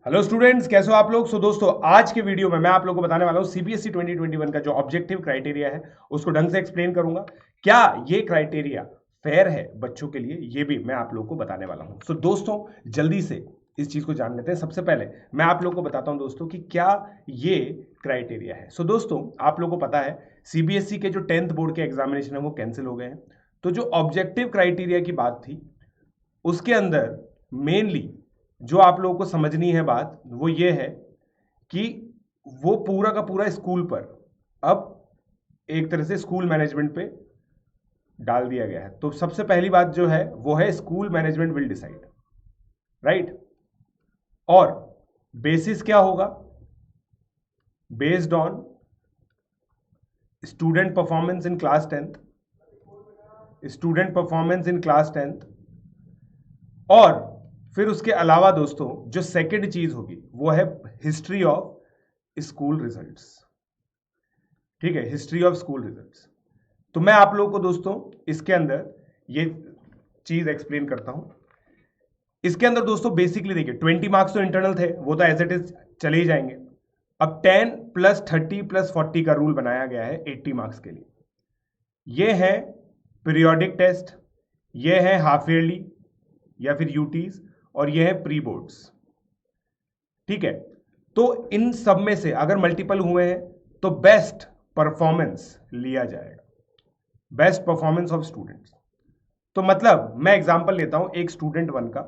Hello students, कैसे हो आप लोग। दोस्तों आज के वीडियो में मैं आप लोगों को बताने वाला हूं सीबीएसई 2021 का जो ऑब्जेक्टिव क्राइटेरिया है उसको ढंग से एक्सप्लेन करूंगा। क्या ये क्राइटेरिया फेयर है बच्चों के लिए, ये भी मैं आप लोगों को बताने वाला हूं। दोस्तों जल्दी से इस चीज को जान लेते हैं। सबसे पहले मैं आप लोगों को बताता हूं दोस्तों कि क्या ये क्राइटेरिया है। दोस्तों आप लोगों को पता है सीबीएसई के जो 10th बोर्ड के एग्जामिनेशन है वो कैंसिल हो गए हैं। तो जो ऑब्जेक्टिव क्राइटेरिया की बात थी उसके अंदर मेनली जो आप लोगों को समझनी है बात वो ये है कि वो पूरा का पूरा स्कूल पर अब एक तरह से स्कूल मैनेजमेंट पे डाल दिया गया है। तो सबसे पहली बात जो है वो है school management will decide, right. और बेसिस क्या होगा? Based on student performance in class 10th, student performance in class 10th। और फिर उसके अलावा दोस्तों जो सेकंड चीज होगी वो है हिस्ट्री ऑफ स्कूल रिजल्ट्स। ठीक है, हिस्ट्री ऑफ स्कूल रिजल्ट्स। तो मैं आप लोगों को दोस्तों इसके अंदर ये चीज एक्सप्लेन करता हूं। इसके अंदर दोस्तों बेसिकली देखिए 20 मार्क्स तो इंटरनल थे, वो तो एज इट इज चले ही जाएंगे। अब 10 + 30 + 40 का रूल बनाया गया है 80 मार्क्स के लिए। ये है पीरियोडिक टेस्ट, ये है हाफ ईयरली या फिर यूटीज, और ये है प्री बोर्ड्स। ठीक है, तो इन सब में से अगर मल्टीपल हुए हैं तो बेस्ट परफॉर्मेंस लिया जाएगा, बेस्ट परफॉर्मेंस ऑफ स्टूडेंट्स। तो मतलब मैं एग्जांपल लेता हूं एक स्टूडेंट 1 का,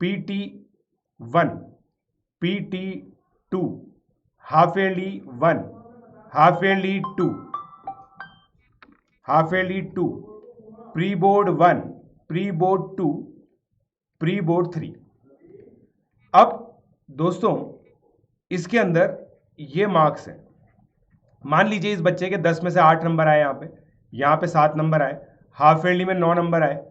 PT1, PT2, half yearly 1, half yearly 2, half yearly 2, pre board 1, pre board 2, pre board 3। अब दोस्तों इसके अंदर ये मार्क्स हैं। मान लीजिए इस बच्चे के 10 में से 8 नंबर आए, यहाँ पे 7 नंबर आए, हाफ ईयरली में 9 नंबर आए,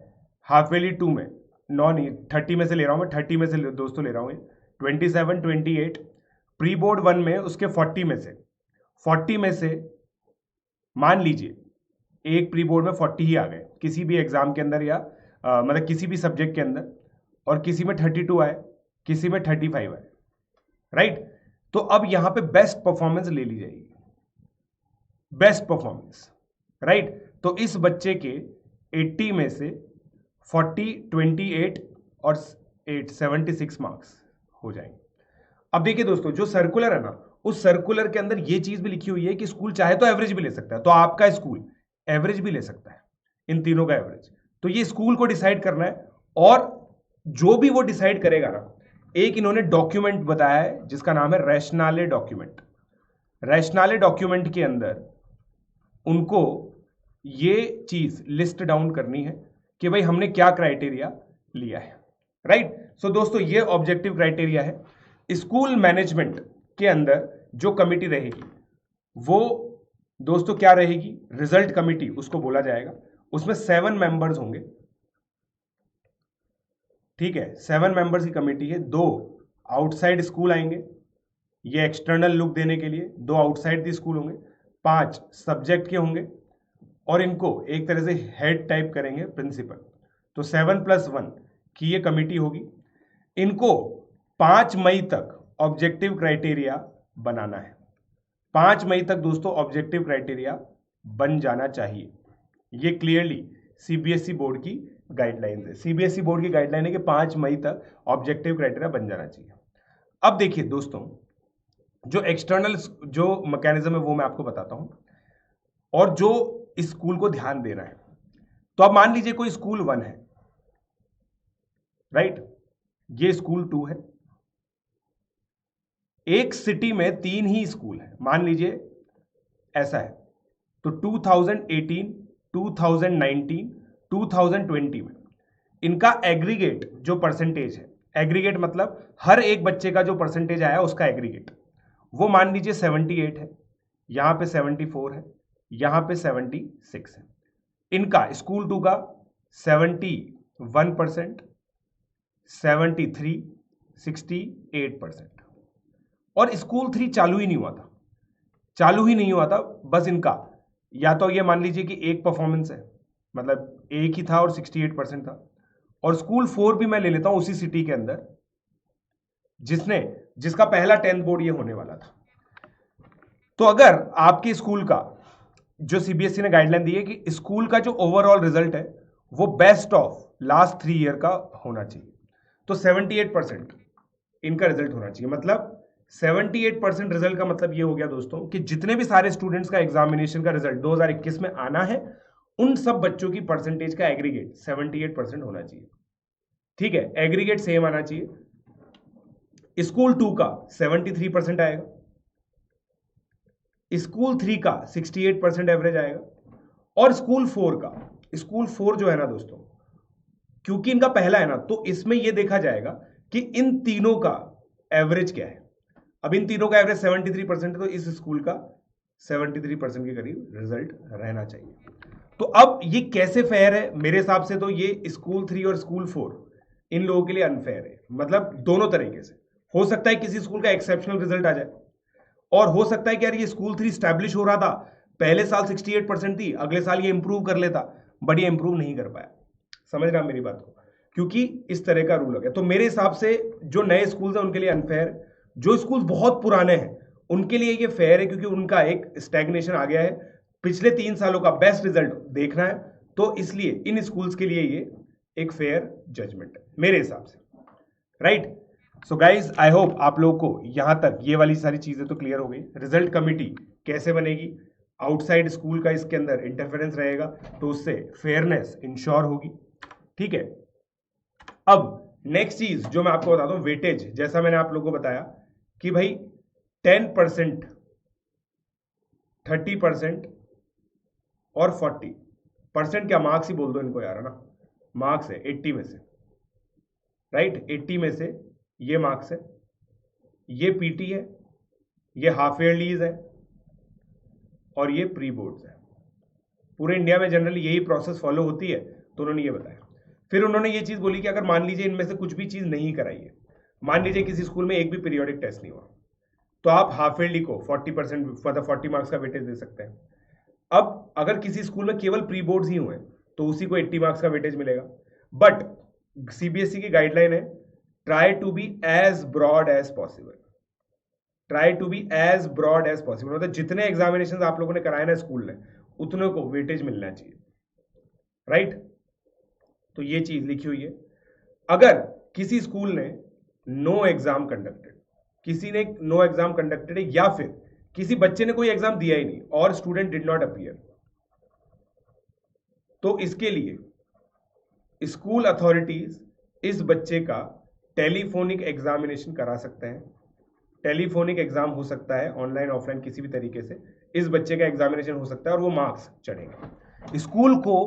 हाफ ईयरली 2 में 9 नहीं 30 में से ले रहा हूं मैं, 30 में से दोस्तों ले रहा हूं 27 28। प्री बोर्ड 1 में उसके 40 में से मान लीजिए एक प्री बोर्ड में 40 ही आ गए किसी भी एग्जाम के अंदर, या मतलब किसी भी सब्जेक्ट के अंदर, और किसी में 32 आए, किसी में 35 आए, राइट। तो अब यहां पे बेस्ट परफॉर्मेंस ले ली जाएगी, बेस्ट परफॉर्मेंस, राइट। तो इस बच्चे के 80 में से 40, 28 और 8 76 मार्क्स हो जाएंगे। अब देखिए दोस्तों जो सर्कुलर है ना, उस सर्कुलर के अंदर ये चीज भी लिखी हुई है कि स्कूल चाहे तो एवरेज भी ले सकता है। तो आपका स्कूल एवरेज भी ले सकता है, इन तीनों का एवरेज। तो ये स्कूल को डिसाइड करना है, और जो भी वो डिसाइड करेगा ना, एक इन्होंने डॉक्यूमेंट बताया है जिसका नाम है रैशनाले डॉक्यूमेंट। रैशनाले डॉक्यूमेंट के अंदर उनको ये चीज लिस्ट डाउन करनी है कि भाई हमने क्या क्राइटेरिया लिया है, राइट। दोस्तों ये ऑब्जेक्टिव क्राइटेरिया है। स्कूल मैनेजमेंट के अंदर जो कमिटी रहेगी वो दोस्तों क्या रहेगी? रिजल्ट कमिटी उसको बोला जाएगा। उसमें 7 मेंबर्स होंगे, ठीक है, 7 मेंबर्स की कमिटी है। 2 आउटसाइड स्कूल आएंगे ये एक्सटर्नल लुक देने के लिए, 2 आउटसाइड द स्कूल होंगे, 5 सब्जेक्ट के होंगे, और इनको एक तरह से हेड टाइप करेंगे प्रिंसिपल। तो 7+1 की ये कमिटी होगी। इनको 5 मई तक ऑब्जेक्टिव क्राइटेरिया बनाना है। 5 मई तक दोस्तों ऑब्जेक्टिव क्राइटेरिया बन जाना चाहिए। ये क्लियरली सीबीएसई बोर्ड की गाइडलाइन है। सीबीएसई बोर्ड की गाइडलाइन है कि 5 मई तक ऑब्जेक्टिव क्राइटेरिया बन जाना चाहिए। अब देखिए दोस्तों जो एक्सटर्नल जो मैकेनिज्म है वो मैं आपको बताता हूं, और जो इस स्कूल को ध्यान देना है। तो अब मान लीजिए कोई स्कूल 1 है, राइट, ये स्कूल 2 है। एक सिटी में 3 ही स्कूल है, मान लीजिए ऐसा है। तो 2018, 2019, 2020 में इनका एग्रीगेट जो परसेंटेज है, एग्रीगेट मतलब हर एक बच्चे का जो परसेंटेज आया उसका एग्रीगेट, वो मान लीजिए 78 है, यहां पे 74 है, यहां पे 76 है। इनका स्कूल 2 का 71%, 73, 68%। और स्कूल 3 चालू ही नहीं हुआ था, चालू ही नहीं हुआ था। बस इनका या तो ये मान लीजिए कि एक परफॉर्मेंस है, मतलब एक ही था और 68% था। और स्कूल 4 भी मैं ले लेता हूं उसी सिटी के अंदर, जिसका पहला 10th बोर्ड ये होने वाला था। तो अगर आपके स्कूल का जो सीबीएसई ने गाइडलाइन दी है कि स्कूल का जो ओवरऑल रिजल्ट है वो बेस्ट ऑफ लास्ट 3 ईयर का होना चाहिए, तो 78% इनका रिजल्ट होना चाहिए। मतलब 78% रिजल्ट का मतलब ये हो गया दोस्तों कि जितने भी सारे स्टूडेंट्स का एग्जामिनेशन का रिजल्ट 2021 में आना है, उन सब बच्चों की परसेंटेज का एग्रीगेट 78% होना चाहिए। ठीक है, एग्रीगेट सेम आना चाहिए। स्कूल 2 का 73% आएगा, स्कूल 3 का 68% एवरेज आएगा, और स्कूल 4 जो है ना दोस्तों, क्योंकि इनका पहला है ना, तो इसमें यह देखा जाएगा कि इन तीनों का एवरेज क्या है। अब इन तीनों का एवरेज 73% है, तो इस स्कूल का 73% के करीब रिजल्ट रहना चाहिए। तो अब ये कैसे फेयर है? मेरे हिसाब से तो ये स्कूल 3 और स्कूल 4 इन लोगों के लिए अनफेयर है। मतलब दोनों तरीके से हो सकता है किसी स्कूल का एक्सेप्शनल रिजल्ट आ जाए, और हो सकता है कि यार ये स्कूल 3 स्टैब्लिश हो रहा था, पहले साल 68% थी, अगले साल ये इंप्रूव कर लेता, बट ये इंप्रूव नहीं कर पाया। समझ रहा मेरी बात को? क्योंकि इस तरह का रूल हो गया। तो मेरे हिसाब से जो नए स्कूल है उनके लिए अनफेयर, जो स्कूल बहुत पुराने हैं उनके लिए ये फेयर है, क्योंकि उनका एक स्टैग्नेशन आ गया है, पिछले 3 सालों का बेस्ट रिजल्ट देखना है, तो इसलिए इन स्कूल्स के लिए ये एक फेयर जजमेंट है मेरे हिसाब से, right. So guys, I hope आप लोगों को यहां तक ये वाली सारी चीजें तो क्लियर हो गई। रिजल्ट कमिटी कैसे बनेगी, आउटसाइड स्कूल का इसके अंदर इंटरफेरेंस रहेगा, तो उससे फेयरनेस इंश्योर होगी। ठीक है, अब नेक्स्ट चीज जो मैं आपको बताता हूं, वेटेज। जैसा मैंने आप लोगों को बताया कि भाई 10%, 30% और 40%, क्या मार्क्स ही बोल दो इनको यार, है ना, मार्क्स है 80 में से, राइट। 80 में से ये मार्क्स है, ये पीटी है, ये हाफ ईयरलीज है, और ये प्री बोर्ड्स है। पूरे इंडिया में जनरली यही प्रोसेस फॉलो होती है, तो उन्होंने ये बताया। फिर उन्होंने ये चीज बोली कि अगर मान लीजिए इनमें से कुछ भी चीज नहीं कराई है, मान लीजिए किसी स्कूल में एक भी पीरियोडिक टेस्ट नहीं हुआ, तो आप हाफ ईयरली को 40% 40 मार्क्स का वेटेज दे सकते हैं। अब अगर किसी स्कूल में केवल प्री बोर्ड्स ही हुए तो उसी को 80 मार्क्स का वेटेज मिलेगा। बट सीबीएसई की गाइडलाइन है, try to be as broad as possible, try to be as broad as possible. मतलब जितने एग्जामिनेशन आप लोगों ने कराए ना स्कूल ने, उतने को वेटेज मिलना चाहिए, राइट। तो ये चीज लिखी हुई है। अगर किसी स्कूल ने नो एग्जाम कंडक्टेड, किसी ने नो एग्जाम कंडक्टेड है, या फिर किसी बच्चे ने कोई एग्जाम दिया ही नहीं और स्टूडेंट डिड नॉट अपीयर, तो इसके लिए स्कूल अथॉरिटीज इस बच्चे का टेलीफोनिक एग्जामिनेशन करा सकते हैं। टेलीफोनिक एग्जाम हो सकता है, ऑनलाइन ऑफलाइन किसी भी तरीके से इस बच्चे का एग्जामिनेशन हो सकता है, और वो मार्क्स चढ़ेगा। स्कूल को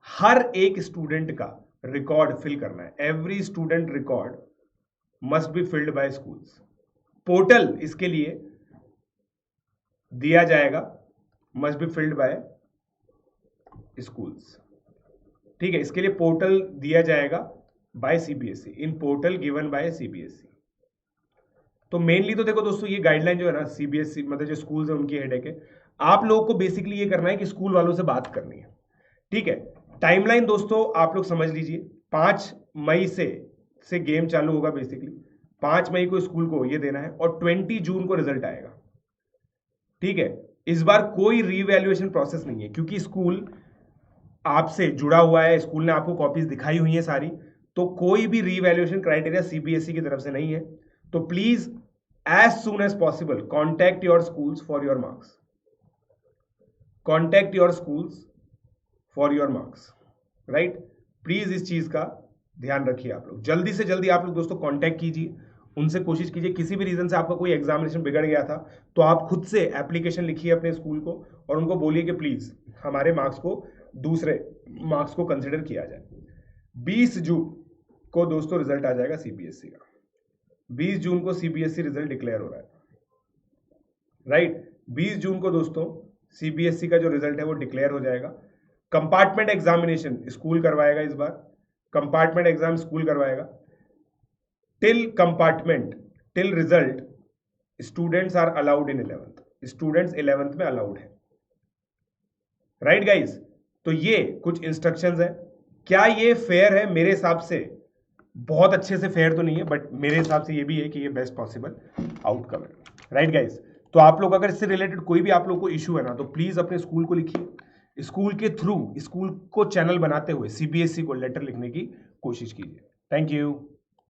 हर एक स्टूडेंट का रिकॉर्ड फिल करना है। Every student record must be filled by schools. Portal इसके लिए दिया जाएगा, must be filled by schools. ठीक है, इसके लिए पोर्टल दिया जाएगा by CBSE, in portal given by CBSE. तो मेनली तो देखो दोस्तों, ये गाइडलाइन जो है ना सीबीएसई, मतलब जो स्कूल्स है उनकी हेडेक है। आप लोगों को बेसिकली ये करना है कि स्कूल वालों से बात करनी है। ठीक है, टाइमलाइन दोस्तों आप लोग समझ लीजिए, 5 मई से गेम चालू होगा। बेसिकली 5 मई को स्कूल को ये देना है, और 20 जून को रिजल्ट आएगा। ठीक है, इस बार कोई रीवैल्यूएशन प्रोसेस नहीं है, क्योंकि स्कूल आपसे जुड़ा हुआ है, स्कूल ने आपको कॉपीज दिखाई हुई है सारी, तो कोई भी रीवैल्यूएशन क्राइटेरिया सीबीएसई की तरफ से नहीं है। तो please as soon as possible contact your schools for your marks, contact your schools for your marks, right. Please इस चीज का ध्यान रखिए। आप लोग जल्दी से जल्दी आप लोग दोस्तों कॉन्टैक्ट कीजिए, उनसे कोशिश कीजिए। किसी भी रीजन से आपका कोई एग्जामिनेशन बिगड़ गया था, तो आप खुद से एप्लीकेशन लिखिए अपने स्कूल को, और उनको बोलिए कि प्लीज हमारे मार्क्स को, दूसरे मार्क्स को कंसिडर किया जाए। 20 जून को दोस्तों रिजल्ट आ जाएगा सीबीएसई का। 20 जून को सीबीएसई रिजल्ट डिक्लेयर हो रहा है, राइट। 20 जून को दोस्तों सीबीएसई का जो रिजल्ट है वो डिक्लेयर हो जाएगा। कंपार्टमेंट एग्जामिनेशन स्कूल करवाएगा इस बार, कंपार्टमेंट एग्जाम स्कूल करवाएगा। Till compartment, till result, students are allowed in 11th, students 11th में अलाउड है, राइट गाइज। तो ये कुछ इंस्ट्रक्शंस है। क्या ये फेयर है? मेरे हिसाब से बहुत अच्छे से फेयर तो नहीं है, बट मेरे हिसाब से ये भी है कि ये बेस्ट पॉसिबल आउटकम है, राइट गाइस। तो आप लोग अगर इससे रिलेटेड कोई भी आप लोग को इशू है ना, तो प्लीज अपने स्कूल को लिखिए, स्कूल के थ्रू स्कूल को चैनल बनाते हुए सीबीएसई को लेटर लिखने की कोशिश कीजिए। Thank you.